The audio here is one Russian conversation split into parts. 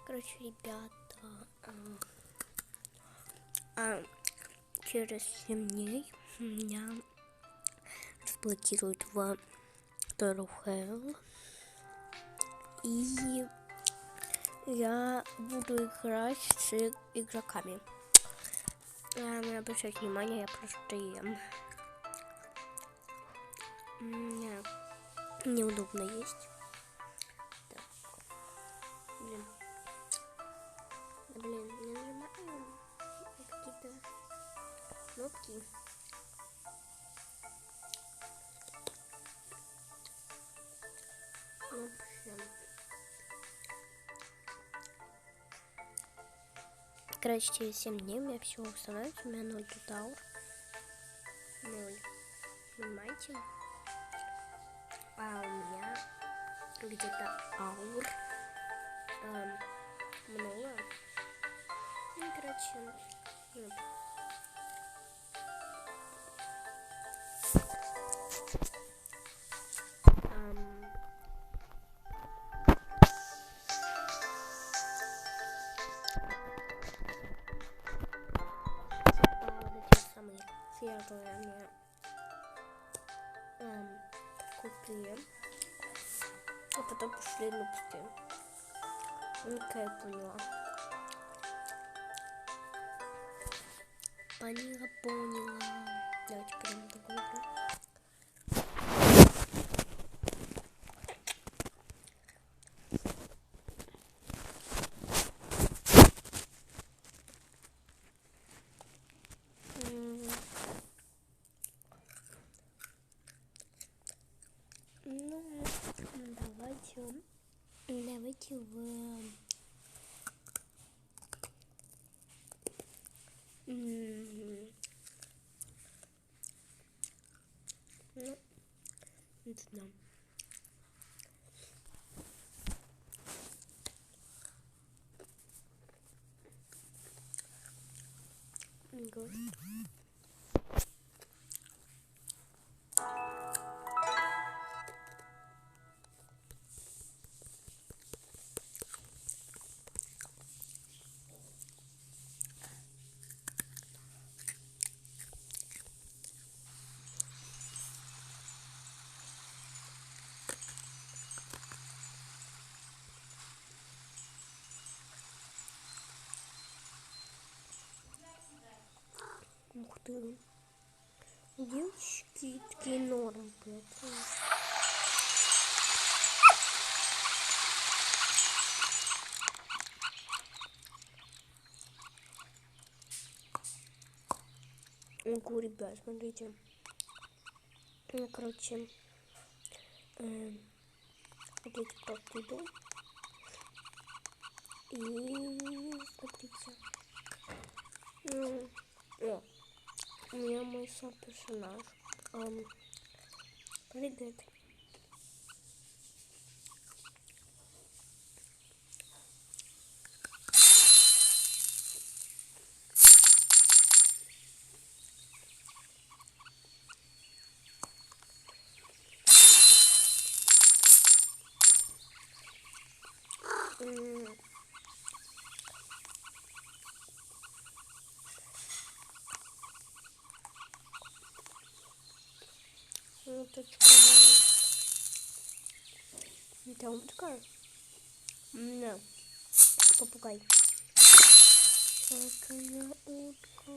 Короче, ребята, через 7 дней меня разблокируют в Hell, и я буду играть с игроками. Не обращайте внимания, я просто ем. Мне неудобно есть. Так. Блин, не нажимаю какие-то кнопки. В общем. Короче, через 7 дней у меня все устанавливается. У меня 0 тутаур. 0. Понимаете? А у меня где-то аур много. Ну, короче, вот. Вот эти самые фиолетовые мне купили, а потом пошли нубсты. Я поняла. Поняла. Давайте прям такую игру. Ну, давайте в... Ну, видно. Ух ты. Девочки такие норм, поэтому. Ого, ребят, смотрите. Я, короче, вот эти просто иду. И смотрите. О, у меня мой персонаж. Привет. Уточка моя. Это утка? Да. Попугай. Какая утка.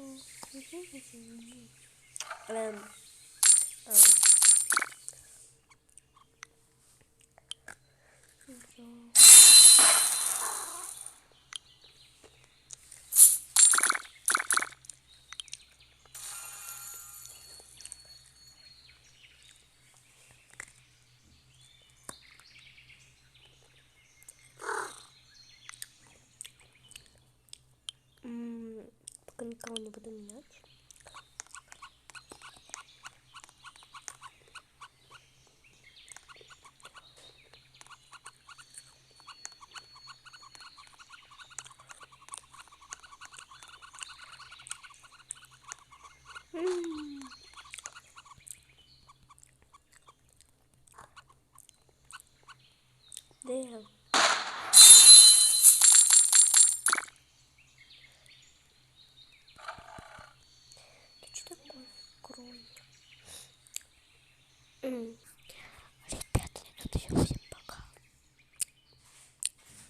Пока никого не буду менять. Да. Ты что такое? Крой. Ребята, я тут еще всем